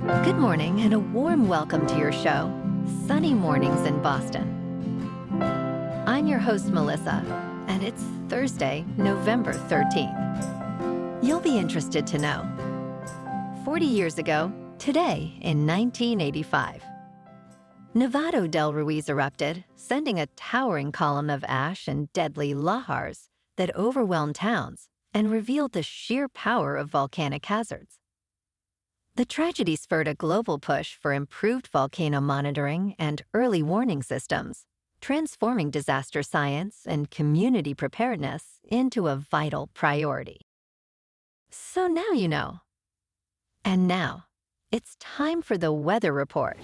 Good morning and a warm welcome to your show, Sunny Mornings in Boston. I'm your host, Melissa, and it's Thursday, November 13th. You'll be interested to know. 40 years ago, today in 1985, Nevado del Ruiz erupted, sending a towering column of ash and deadly lahars that overwhelmed towns and revealed the sheer power of volcanic hazards. The tragedy spurred a global push for improved volcano monitoring and early warning systems, transforming disaster science and community preparedness into a vital priority. So now you know. And now, it's time for the weather report.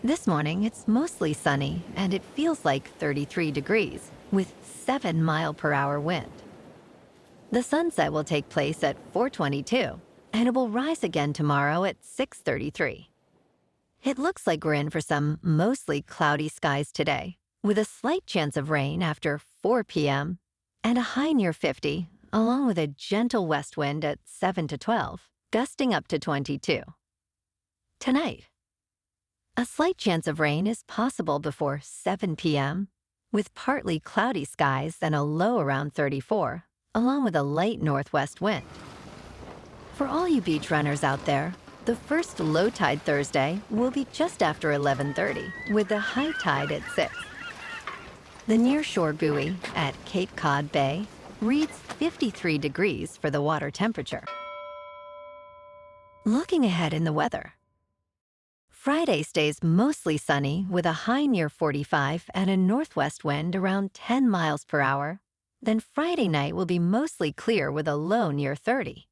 This morning, it's mostly sunny and it feels like 33 degrees with 7-mile-per-hour wind. The sunset will take place at 4:22, and it will rise again tomorrow at 6:33. It looks like we're in for some mostly cloudy skies today, with a slight chance of rain after 4 p.m. and a high near 50, along with a gentle west wind at 7 to 12, gusting up to 22. Tonight, a slight chance of rain is possible before 7 p.m., with partly cloudy skies and a low around 34, along with a light northwest wind. For all you beach runners out there, the first low tide Thursday will be just after 11:30, with the high tide at 6. The nearshore buoy at Cape Cod Bay reads 53 degrees for the water temperature. Looking ahead in the weather, Friday stays mostly sunny with a high near 45 and a northwest wind around 10 miles per hour. Then Friday night will be mostly clear with a low near 30.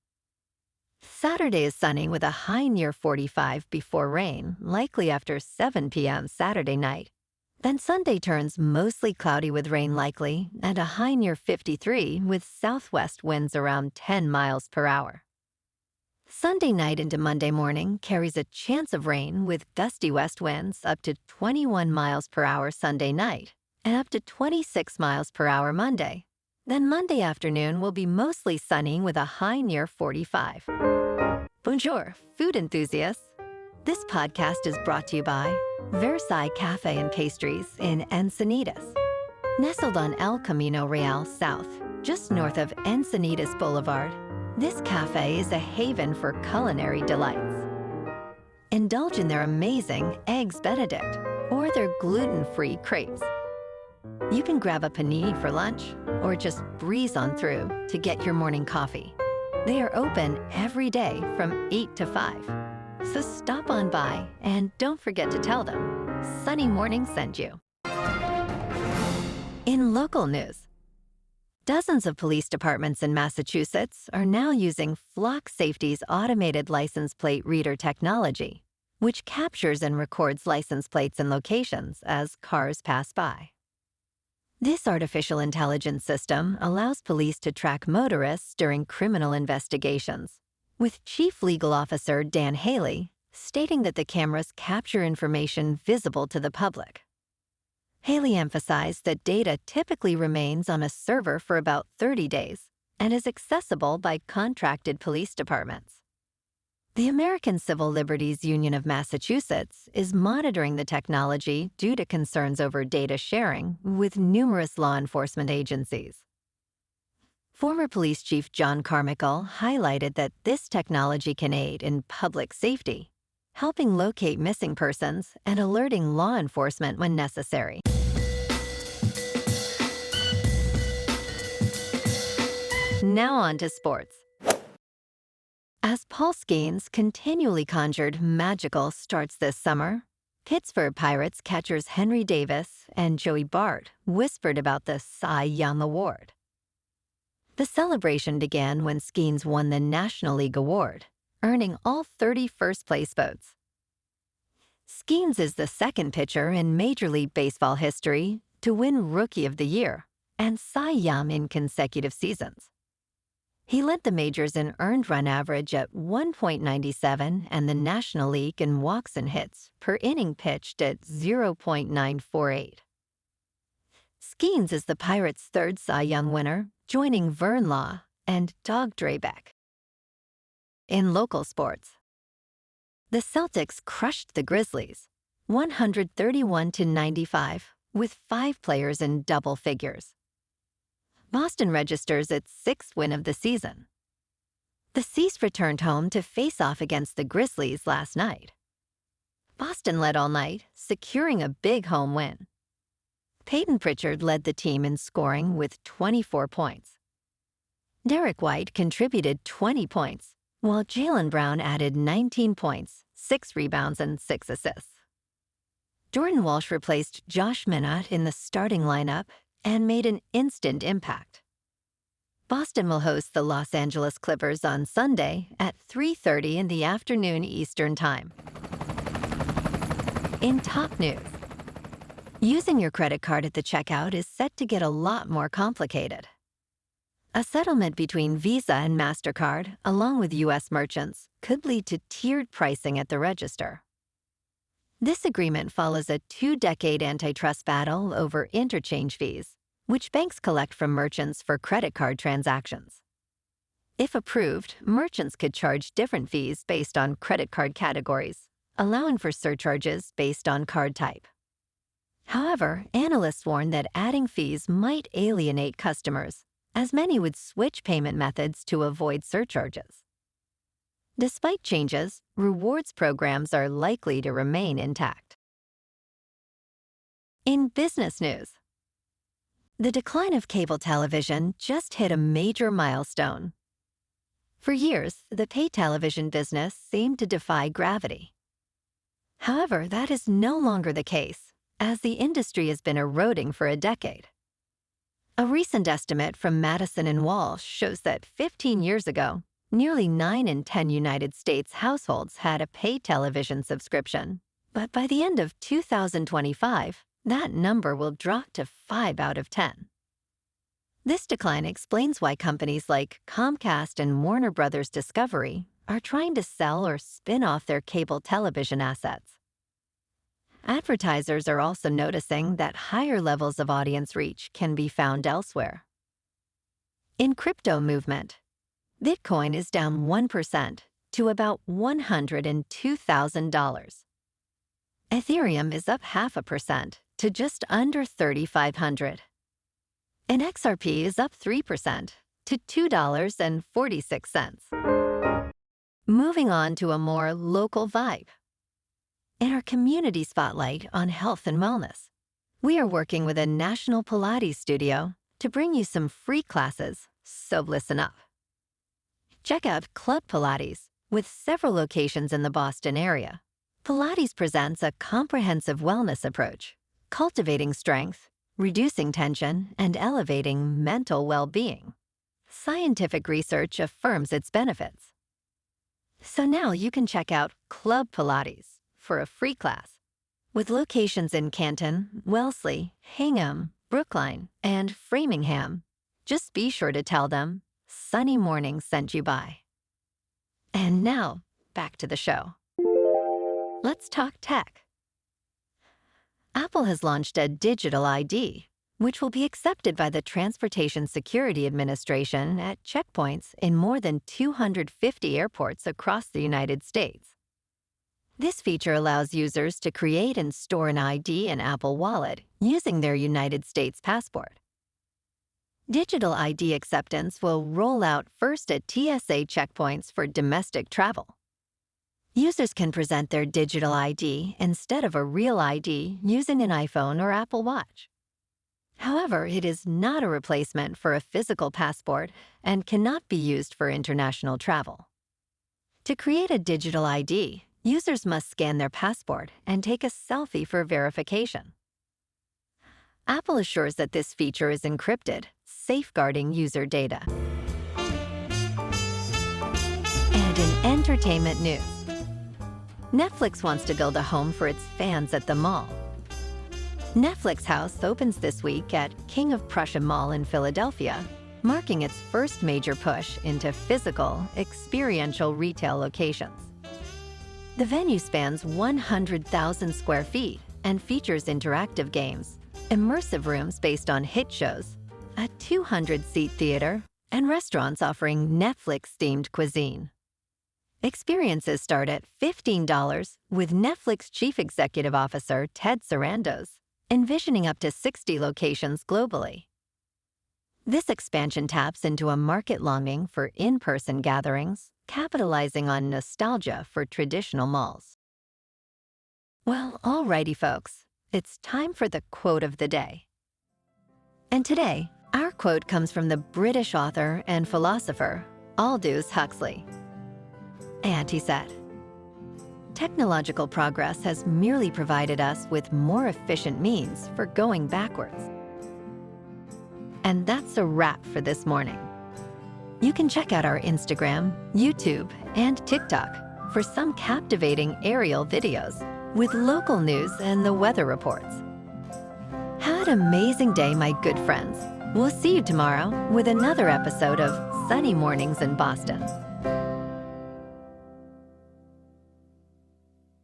Saturday is sunny with a high near 45 before rain, likely after 7 p.m. Saturday night. Then Sunday turns mostly cloudy with rain likely and a high near 53 with southwest winds around 10 miles per hour. Sunday night into Monday morning carries a chance of rain with gusty west winds up to 21 miles per hour Sunday night and up to 26 miles per hour Monday. Then Monday afternoon will be mostly sunny with a high near 45. Bonjour, food enthusiasts. This podcast is brought to you by Versailles Cafe and Pastries in Encinitas. Nestled on El Camino Real South, just north of Encinitas Boulevard, this cafe is a haven for culinary delights. Indulge in their amazing Eggs Benedict or their gluten-free crepes. You can grab a panini for lunch or just breeze on through to get your morning coffee. They are open every day from 8 to 5. So stop on by and don't forget to tell them Sunny Morning sent you. In local news, dozens of police departments in Massachusetts are now using Flock Safety's automated license plate reader technology, which captures and records license plates and locations as cars pass by. This artificial intelligence system allows police to track motorists during criminal investigations, with Chief Legal Officer Dan Haley stating that the cameras capture information visible to the public. Haley emphasized that data typically remains on a server for about 30 days and is accessible by contracted police departments. The American Civil Liberties Union of Massachusetts is monitoring the technology due to concerns over data sharing with numerous law enforcement agencies. Former Police Chief John Carmichael highlighted that this technology can aid in public safety, helping locate missing persons and alerting law enforcement when necessary. Now on to sports. As Paul Skenes continually conjured magical starts this summer, Pittsburgh Pirates catchers Henry Davis and Joey Bart whispered about the Cy Young Award. The celebration began when Skenes won the National League Award, earning all 30 first-place votes. Skenes is the second pitcher in Major League Baseball history to win Rookie of the Year and Cy Young in consecutive seasons. He led the majors in earned run average at 1.97 and the National League in walks and hits per inning pitched at 0.948. Skenes is the Pirates' third Cy Young winner, joining Vern Law and Doug Drabeck. in local sports. The Celtics crushed the Grizzlies, 131-95, with 5 players in double figures. Boston registers its 6th win of the season. The C's returned home to face off against the Grizzlies last night. Boston led all night, securing a big home win. Peyton Pritchard led the team in scoring with 24 points. Derek White contributed 20 points, while Jaylen Brown added 19 points, 6 rebounds, and 6 assists. Jordan Walsh replaced Josh Minott in the starting lineup and made an instant impact. Boston will host the Los Angeles Clippers on Sunday at 3:30 in the afternoon Eastern Time. In top news, using your credit card at the checkout is set to get a lot more complicated. A settlement between Visa and MasterCard, along with U.S. merchants, could lead to tiered pricing at the register. This agreement follows a 2-decade antitrust battle over interchange fees, which banks collect from merchants for credit card transactions. If approved, merchants could charge different fees based on credit card categories, allowing for surcharges based on card type. However, analysts warn that adding fees might alienate customers, as many would switch payment methods to avoid surcharges. Despite changes, rewards programs are likely to remain intact. In business news, the decline of cable television just hit a major milestone. For years, the pay television business seemed to defy gravity. However, that is no longer the case, as the industry has been eroding for a decade. A recent estimate from Madison & Walsh shows that 15 years ago, nearly 9 in 10 United States households had a pay television subscription, but by the end of 2025, that number will drop to 5 out of 10. This decline explains why companies like Comcast and Warner Bros. Discovery are trying to sell or spin off their cable television assets. Advertisers are also noticing that higher levels of audience reach can be found elsewhere. In crypto movement, Bitcoin is down 1% to about $102,000. Ethereum is up 0.5% to just under 3,500. And XRP is up 3% to $2.46. Moving on to a more local vibe. In our community spotlight on health and wellness, we are working with a national Pilates studio to bring you some free classes, so listen up. Check out Club Pilates, with several locations in the Boston area. Pilates presents a comprehensive wellness approach, cultivating strength, reducing tension, and elevating mental well-being. Scientific research affirms its benefits. So now you can check out Club Pilates for a free class. With locations in Canton, Wellesley, Hingham, Brookline, and Framingham, just be sure to tell them Sunny Morning sent you by. And now, back to the show. Let's talk tech. Apple has launched a digital ID, which will be accepted by the Transportation Security Administration at checkpoints in more than 250 airports across the United States. This feature allows users to create and store an ID in Apple Wallet using their United States passport. Digital ID acceptance will roll out first at TSA checkpoints for domestic travel. Users can present their digital ID instead of a real ID using an iPhone or Apple Watch. However, it is not a replacement for a physical passport and cannot be used for international travel. To create a digital ID, users must scan their passport and take a selfie for verification. Apple assures that this feature is encrypted, safeguarding user data. And in entertainment news, Netflix wants to build a home for its fans at the mall. Netflix House opens this week at King of Prussia Mall in Philadelphia, marking its first major push into physical, experiential retail locations. The venue spans 100,000 square feet and features interactive games, immersive rooms based on hit shows, a 200-seat theater, and restaurants offering Netflix-themed cuisine. Experiences start at $15 with Netflix Chief Executive Officer Ted Sarandos, envisioning up to 60 locations globally. This expansion taps into a market longing for in-person gatherings, capitalizing on nostalgia for traditional malls. Well, alrighty folks, it's time for the quote of the day. And today, our quote comes from the British author and philosopher Aldous Huxley. And he said, "Technological progress has merely provided us with more efficient means for going backwards." And that's a wrap for this morning. You can check out our Instagram, YouTube, and TikTok for some captivating aerial videos with local news and the weather reports. Have an amazing day, my good friends. We'll see you tomorrow with another episode of Sunny Mornings in Boston.